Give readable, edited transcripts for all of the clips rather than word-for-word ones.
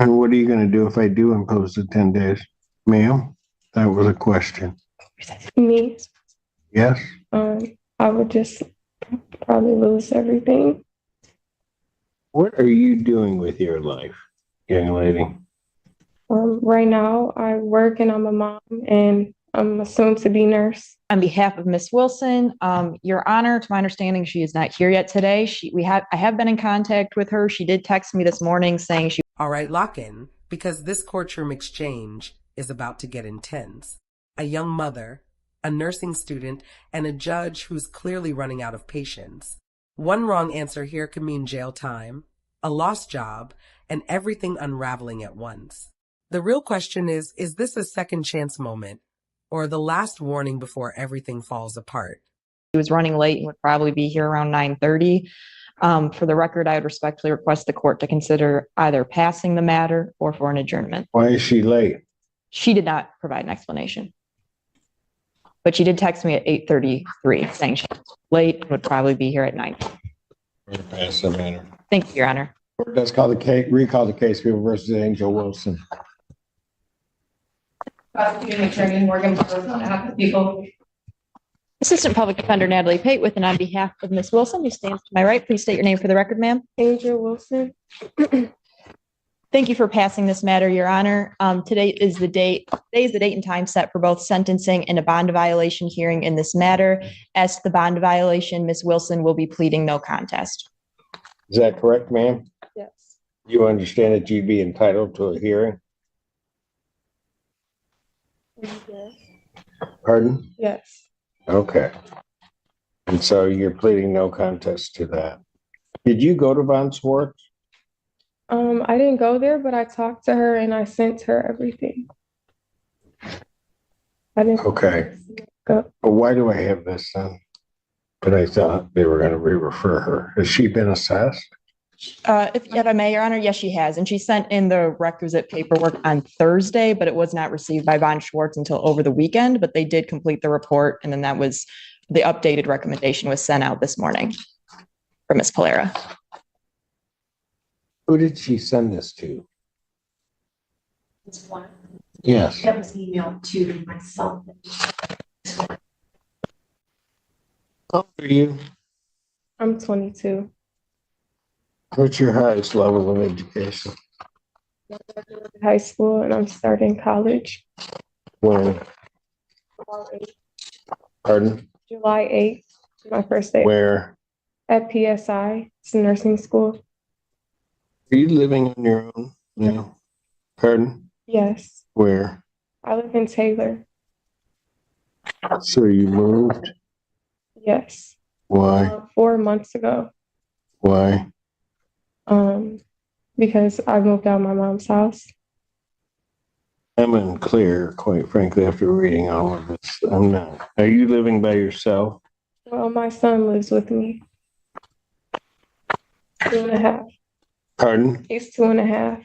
And what are you going to do if I do impose the 10 days? Ma'am, that was a question. Me, Yes? I would just probably lose everything. What are you doing with your life, young lady? Right now, I work and I'm a mom and I'm a soon-to-be nurse. On behalf of Ms. Wilson, Your Honor, to my understanding, she is not here yet today. I have been in contact with her. She did text me this morning saying she. All right, lock in, because this courtroom exchange is about to get intense. A young mother, a nursing student, and a judge who's clearly running out of patience. One wrong answer here could mean jail time, a lost job, and everything unraveling at once. The real question is this a second chance moment or the last warning before everything falls apart? She was running late and would probably be here around 9:30. For the record, I would respectfully request the court to consider either passing the matter or for an adjournment. Why is she late? She did not provide an explanation, but she did text me at 8:33 saying she was late and would probably be here at 9. Pass the matter. Thank you, Your Honor. Let's recall the case, People versus Angel Wilson. Prosecuting Attorney Morgan Burroughs on behalf of the people. Assistant Public Defender Natalie Pate and on behalf of Ms. Wilson, who stands to my right, please state your name for the record, ma'am. Angel Wilson. Thank you for passing this matter, Your Honor. Today is the date and time set for both sentencing and a bond violation hearing in this matter. As to the bond violation, Ms. Wilson will be pleading no contest. Is that correct, ma'am? Yes. You understand that you'd be entitled to a hearing? Yes. Pardon? Yes. Okay. And so you're pleading no contest to that. Did you go to Von Swartz? I didn't go there, but I talked to her and I sent her everything. I didn't. Okay. Go. Well, why do I have this then? But I thought they were going to re-refer her. Has she been assessed? If I may, Your Honor, yes, she has. And she sent in the requisite paperwork on Thursday, but it was not received by Von Schwartz until over the weekend. But they did complete the report. And then that was the updated recommendation was sent out this morning for Ms. Polera. Who did she send this to? It's one. Yes. That was emailed to myself. How old are you? I'm 22. What's your highest level of education? High school and I'm starting college. When? Pardon? July 8th, my first day. Where? At PSI, it's a nursing school. Are you living on your own now? Pardon? Yes. Where? I live in Taylor. So you moved? Yes. Why? 4 months ago. Why? Because I moved out of my mom's house. I'm unclear, quite frankly, after reading all of this. I'm not. Are you living by yourself? Well, my son lives with me. 2.5. Pardon? He's 2.5.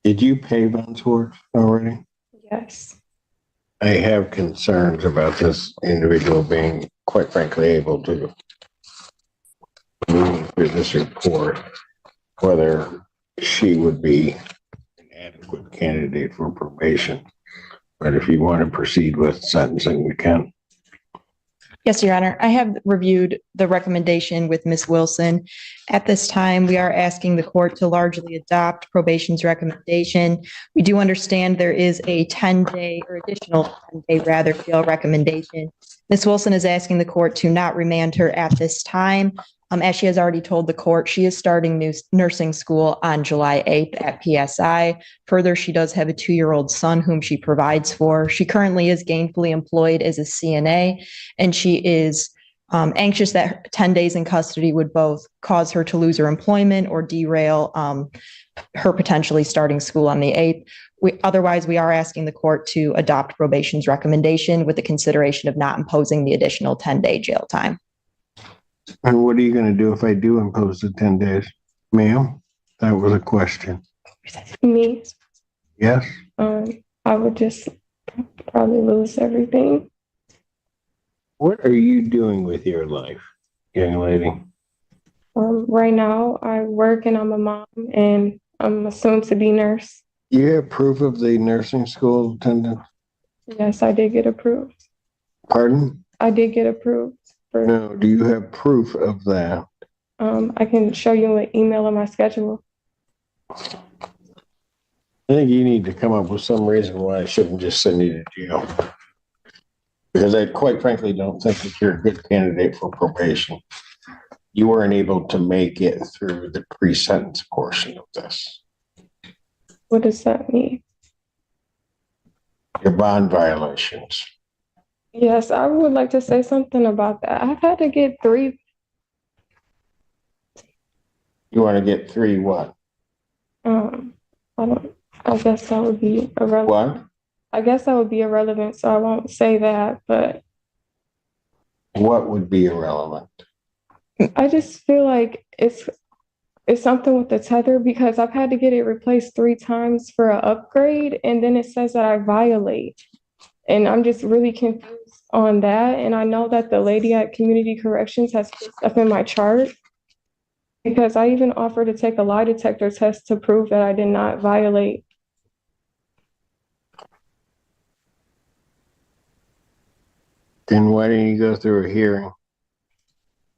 Did you pay Von Swartz already? Yes. I have concerns about this individual being, quite frankly, able to move through this report, whether she would be an adequate candidate for probation. But if you want to proceed with sentencing, we can. Yes, Your Honor. I have reviewed the recommendation with Ms. Wilson. At this time, we are asking the court to largely adopt probation's recommendation. We do understand there is a 10-day or additional 10-day rather jail recommendation. Ms. Wilson is asking the court to not remand her at this time. As she has already told the court, she is starting nursing school on July 8th at PSI. Further, she does have a 2-year-old son whom she provides for. She currently is gainfully employed as a CNA, and she is anxious that 10 days in custody would both cause her to lose her employment or derail her potentially starting school on the 8th. Otherwise, we are asking the court to adopt probation's recommendation with the consideration of not imposing the additional 10-day jail time. And what are you going to do if I do impose the 10 days? Ma'am, that was a question. Me, Yes? I would just probably lose everything. What are you doing with your life, young lady? Right now, I work and I'm a mom and I'm a soon-to-be nurse. You have proof of the nursing school attendance? Yes, I did get approved. Pardon? I did get approved for, No, do you have proof of that? I can show you an email of my schedule. I think you need to come up with some reason why I shouldn't just send you to jail. Because I quite frankly don't think that you're a good candidate for probation. You weren't able to make it through the pre-sentence portion of this. What does that mean? Your bond violations. Yes, I would like to say something about that. I've had to get 3, You want to get 3 what? I guess that would be irrelevant. What? I guess that would be irrelevant, so I won't say that, but What would be irrelevant? I just feel like it's something with the tether because I've had to get it replaced 3 times for an upgrade, and then it says that I violate. And I'm just really confused on that. And I know that the lady at Community Corrections has put stuff in my chart because I even offered to take a lie detector test to prove that I did not violate. Then why didn't you go through a hearing?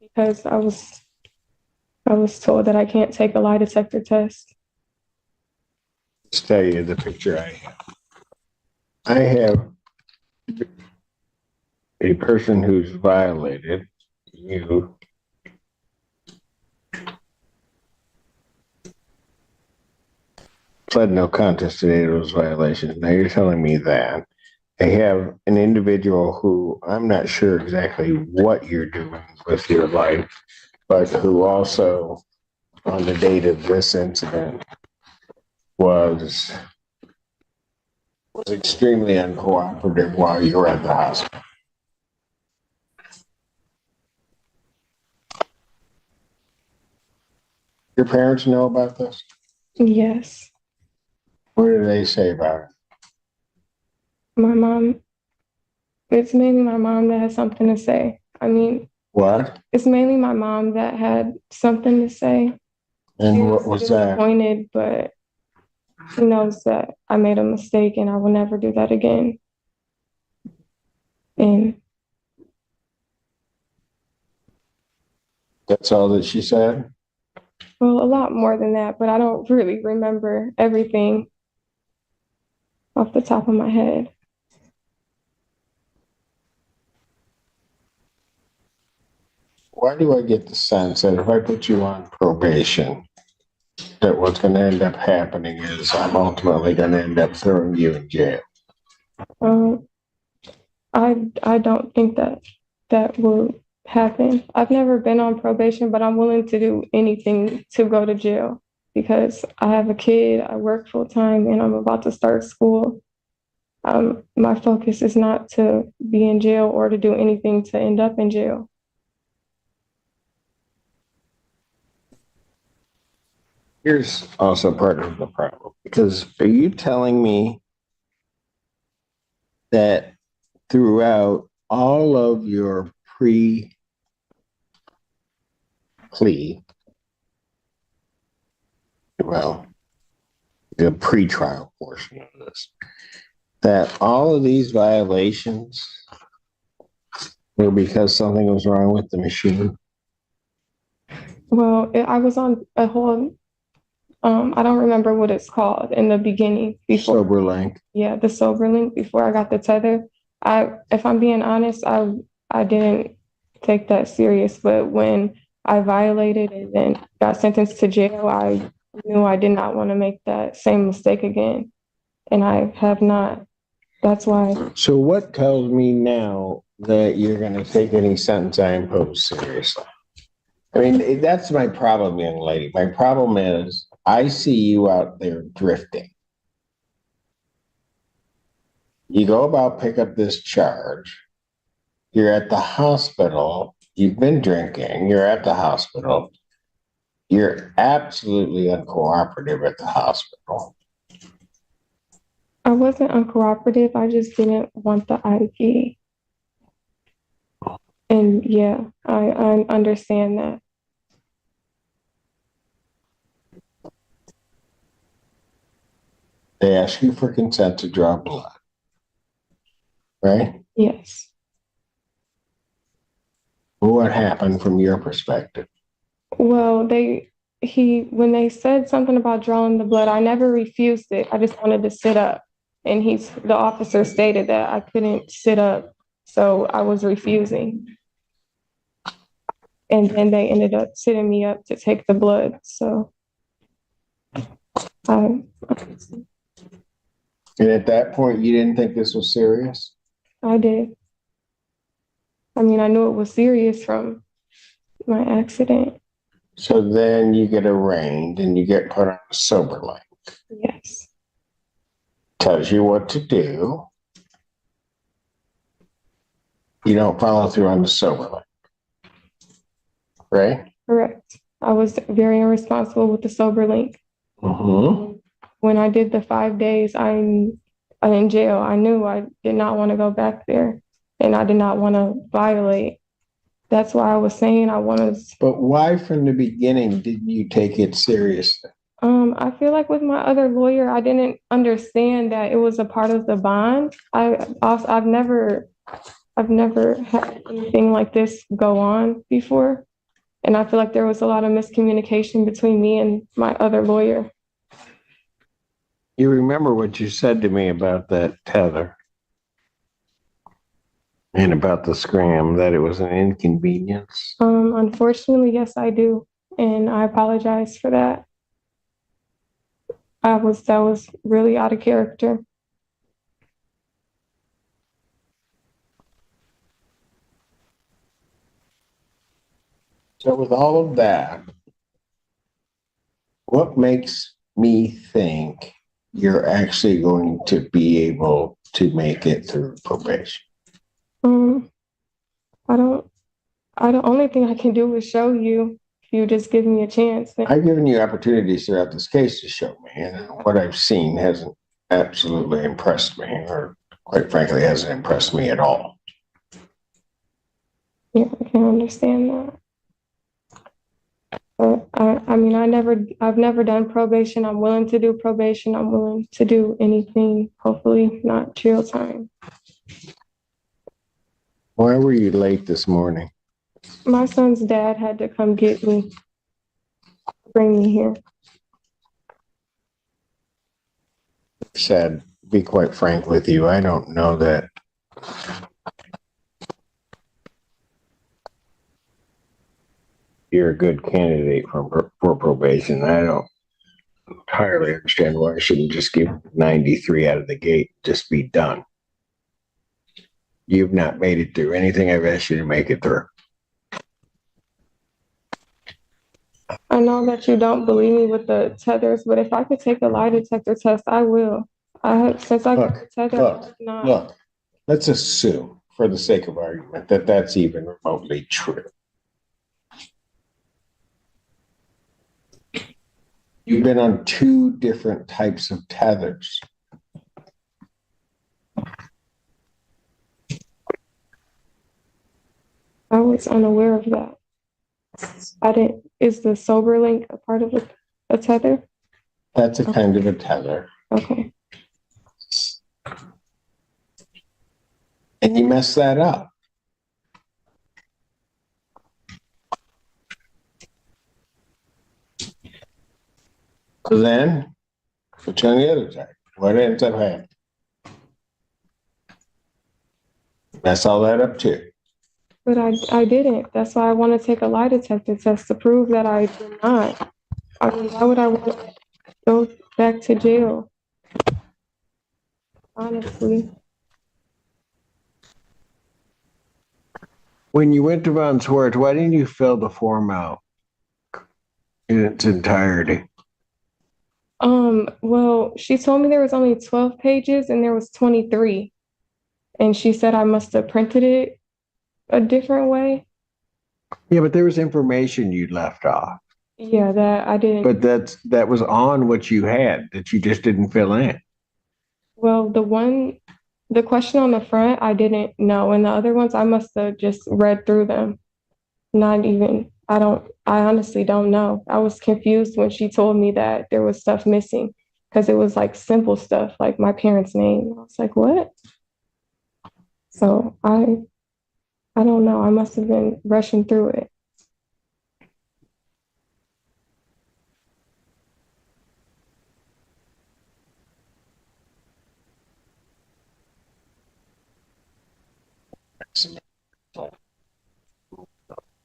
Because I was told that I can't take a lie detector test. Let's tell you the picture I have. I have a person who's violated you. Pled no contest today to those violations. Now you're telling me that. I have an individual who I'm not sure exactly what you're doing with your life, but who also, on the date of this incident, was extremely uncooperative while you were at the hospital. Your parents know about this? Yes, What do they say about it? my mom, it's mainly my mom that has something to say. I mean, What? it's mainly my mom that had something to say. And what was that? Disappointed, but she knows that I made a mistake and I will never do that again. And That's all that she said? well, a lot more than that, but I don't really remember everything off the top of my head. Why do I get the sense that if I put you on probation, that what's going to end up happening is I'm ultimately going to end up throwing you in jail? Um, I don't think that will happen. I've never been on probation, but I'm willing to do anything to go to jail because I have a kid, I work full time, and I'm about to start school. My focus is not to be in jail or to do anything to end up in jail. Here's also part of the problem, because are you telling me that throughout all of your plea, well, the pretrial portion of this, that all of these violations were because something was wrong with the machine? Well, I was on a whole, I don't remember what it's called in the beginning before. Sober link. Yeah, the sober link before I got the tether. If I'm being honest, I didn't take that serious, but when I violated and then got sentenced to jail, I knew I did not want to make that same mistake again. And I have not. That's why. So what tells me now that you're going to take any sentence I impose seriously? I mean, that's my problem, young lady. My problem is I see you out there drifting. You go about pick up this charge. You're at the hospital. You've been drinking. You're at the hospital. You're absolutely uncooperative at the hospital. I wasn't uncooperative. I just didn't want the IV. And yeah, I understand that. They ask you for consent to draw blood, right? Yes. What happened from your perspective? Well, when they said something about drawing the blood, I never refused it. I just wanted to sit up. And the officer stated that I couldn't sit up. So I was refusing. And then they ended up sitting me up to take the blood. So I And at that point, you didn't think this was serious? did. I mean, I knew it was serious from my accident. So then you get arraigned and you get put on a sober line. Yes. Tells you what to do. You don't follow through on the sober line. Right? Correct. I was very irresponsible with the sober link. Mm-hmm. When I did the 5 days, I'm in jail. I knew I did not want to go back there and I did not want to violate. That's why I was saying I wanted. But why from the beginning didn't you take it seriously? I feel like with my other lawyer, I didn't understand that it was a part of the bond. I've never had anything like this go on before. And I feel like there was a lot of miscommunication between me and my other lawyer. You remember what you said to me about that tether and about the scram, that it was an inconvenience? Unfortunately, yes, I do. And I apologize for that. That was really out of character. So with all of that, what makes me think you're actually going to be able to make it through probation? I don't, the only thing I can do is show you if you just give me a chance. I've given you opportunities throughout this case to show me, and what I've seen hasn't absolutely impressed me, or quite frankly, hasn't impressed me at all. Yeah, I can understand that. But I mean, I've never done probation. I'm willing to do probation. I'm willing to do anything, hopefully not jail time. Why were you late this morning? My son's dad had to come get me, bring me here. Said, be quite frank with you, I don't know that you're a good candidate for probation. I don't entirely understand why I shouldn't just give 93 out of the gate, just be done. You've not made it through anything I've asked you to make it through. I know that you don't believe me with the tethers, but if I could take a lie detector test, I will. Since I got the tether, Look, let's assume, for the sake of argument, that that's even remotely true. You've been on 2 different types of tethers. I was unaware of that. Is the sober link a part of a tether? That's a kind of a tether. Okay. And you messed that up. So then, put you on the other side. What ends up happening? Mess all that up too. But I didn't. That's why I want to take a lie detector test to prove that I did not. I mean, why would I want to go back to jail? Honestly. When you went to Von Swartz, why didn't you fill the form out in its entirety? Well, she told me there was only 12 pages and there was 23. And she said I must have printed it a different way. Yeah, but there was information you left off. Yeah, that I didn't. But that was on what you had that you just didn't fill in. Well, the question on the front, I didn't know. And the other ones, I must have just read through them. I honestly don't know. I was confused when she told me that there was stuff missing. because it was like simple stuff, like my parents' name. I was like, what? So I don't know. I must have been rushing through it.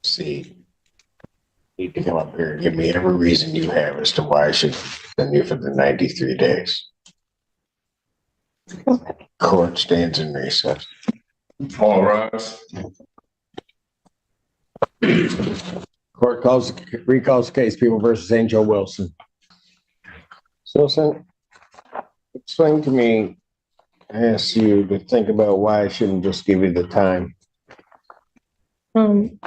See, you need to come up here and give me every reason you have as to why I should send you for the 93 days. Okay. Court stands in recess. All rise. Court recalls the case, People versus Angel Wilson. So, explain to me, I asked you to think about why I shouldn't just give you the time. Um,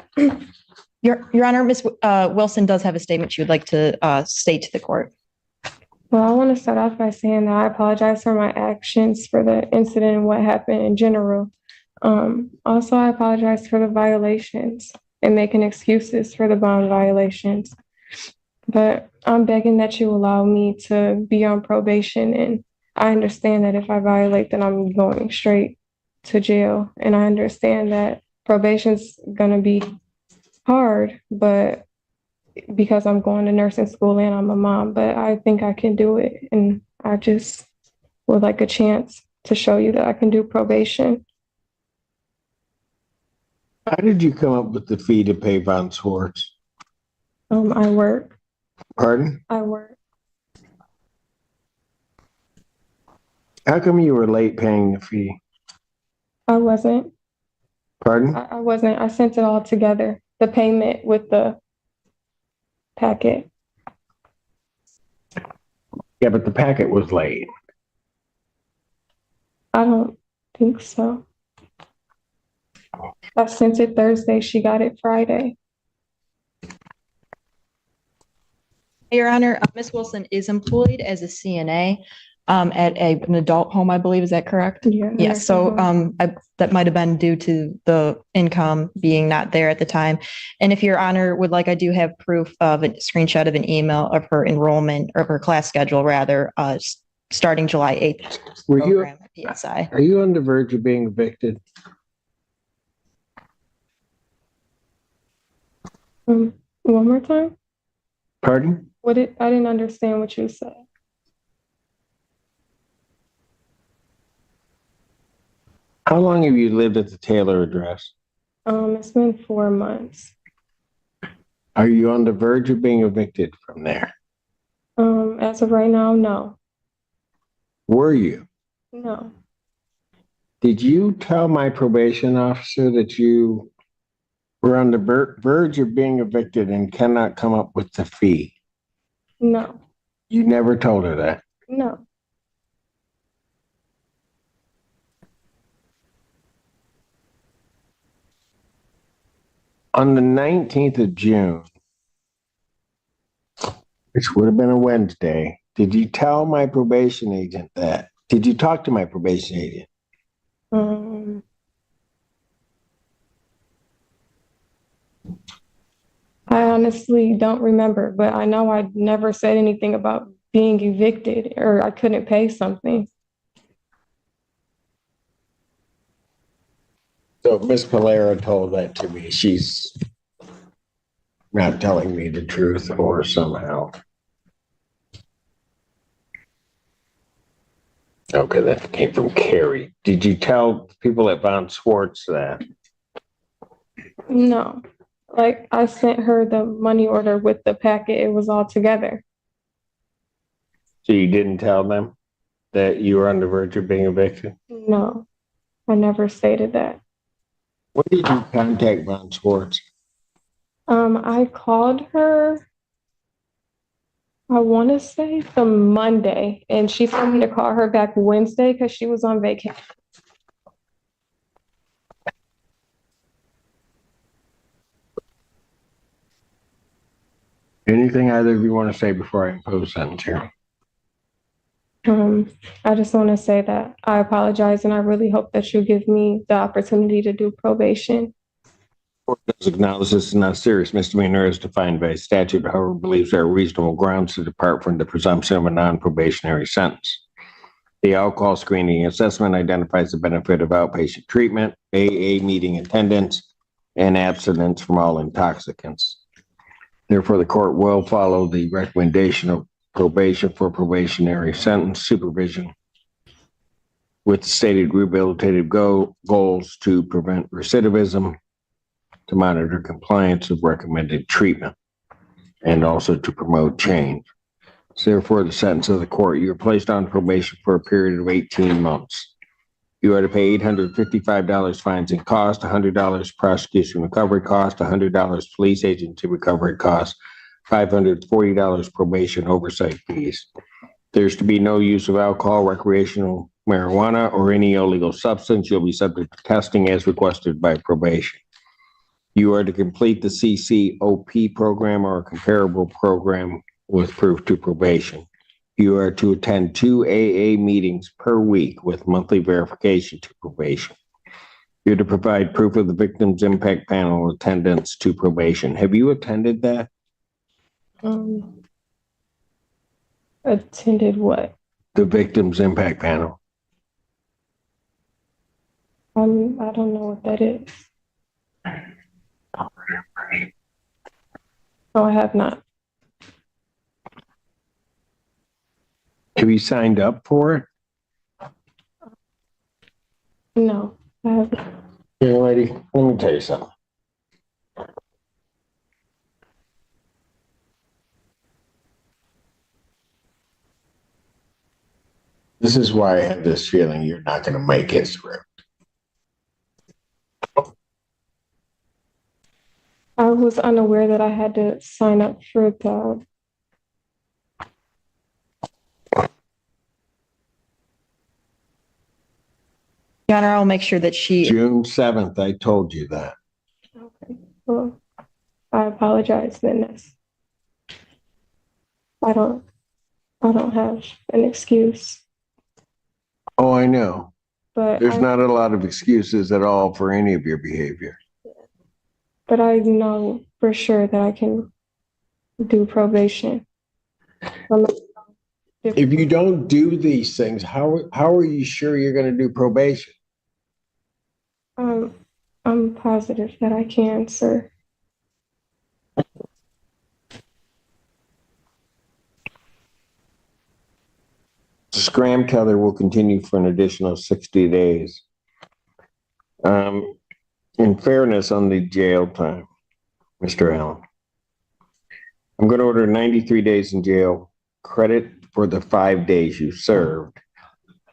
Your Honor, Ms. Wilson does have a statement she would like to state to the court. well, I want to start off by saying that I apologize for my actions for the incident and what happened in general. Also, I apologize for the violations and making excuses for the bond violations. But I'm begging that you allow me to be on probation. And I understand that if I violate, then I'm going straight to jail. And I understand that probation's going to be hard, but because I'm going to nursing school and I'm a mom, but I think I can do it. And I just would like a chance to show you that I can do probation. How did you come up with the fee to pay Von Swartz? I work. Pardon? I work. How come you were late paying the fee? I wasn't. Pardon? I wasn't. I sent it all together. The payment with the packet. Yeah, but the packet was late. I don't think so. I sent it Thursday. She got it Friday. Your Honor, Ms. Wilson is employed as a CNA at an adult home, I believe. Is that correct? Yeah. Yes. So that might have been due to the income being not there at the time. And if Your Honor would like, I do have proof of a screenshot of an email of her enrollment or her class schedule, rather, starting July 8th. Were you? Program at PSI. Are you on the verge of being evicted? One more time. Pardon? I didn't understand what you said. How long have you lived at the Taylor address? It's been 4 months. Are you on the verge of being evicted from there? As of right now, no. Were you? No. Did you tell my probation officer that you were on the verge of being evicted and cannot come up with the fee? No. You never told her that. No. On the 19th of June, which would have been a Wednesday, did you tell my probation agent that? Did you talk to my probation agent? I honestly don't remember, but I know I never said anything about being evicted or I couldn't pay something. So if Miss Palera told that to me, she's not telling me the truth or somehow. Okay, that came from Carrie. Did you tell people at Von Swartz that? No. Like I sent her the money order with the packet. It was all together. So you didn't tell them that you were on the verge of being evicted? No, I never stated that. When did you contact Von Swartz? I called her, I want to say the Monday, and she told me to call her back Wednesday because she was on vacation. Anything either of you want to say before I impose sentence here? I just want to say that I apologize and I really hope that you give me the opportunity to do probation. Court does acknowledge this is not a serious misdemeanor as defined by statute, however, believes there are reasonable grounds to depart from the presumption of a non-probationary sentence. The alcohol screening assessment identifies the benefit of outpatient treatment, AA meeting attendance, and abstinence from all intoxicants. Therefore, the court will follow the recommendation of probation for probationary sentence supervision with stated rehabilitative goals to prevent recidivism, to monitor compliance of recommended treatment, and also to promote change. So therefore, the sentence of the court, you are placed on probation for a period of 18 months. You are to pay $855 fines and costs, $100 prosecution recovery cost, $100 police agency recovery cost, $540 probation oversight fees. There's to be no use of alcohol, recreational marijuana, or any illegal substance. You'll be subject to testing as requested by probation. You are to complete the CCOP program or a comparable program with proof to probation. You are to attend 2 AA meetings per week with monthly verification to probation. You're to provide proof of the Victims Impact Panel attendance to probation. Have you attended that? Attended what? The Victims Impact Panel. I don't know what that is. No, I have not. Have you signed up for it? No, I haven't. Young lady, let me tell you something. This is why I have this feeling you're not going to make it through. I was unaware that I had to sign up for the. Your Honor, I'll make sure that she, June 7th, I told you that. Okay, well, I apologize then. I don't have an excuse, Oh, I know. but There's not a lot of excuses at all for any of your behavior. but I know for sure that I can do probation. If you don't do these things, how are you sure you're going to do probation? I'm positive that I can, sir. The scram tether will continue for an additional 60 days. In fairness on the jail time, Mr. Allen, I'm going to order 93 days in jail, credit for the 5 days you served.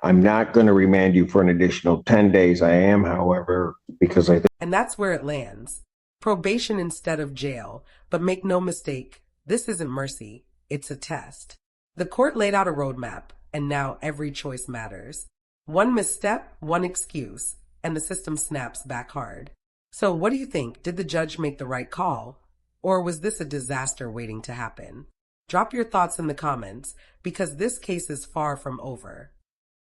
I'm not going to remand you for an additional 10 days. I am, however, because I think. And that's where it lands. Probation instead of jail. But make no mistake, this isn't mercy. It's a test. The court laid out a roadmap, and now every choice matters. One misstep, one excuse, and the system snaps back hard. So what do you think? Did the judge make the right call? Or was this a disaster waiting to happen? Drop your thoughts in the comments, because this case is far from over.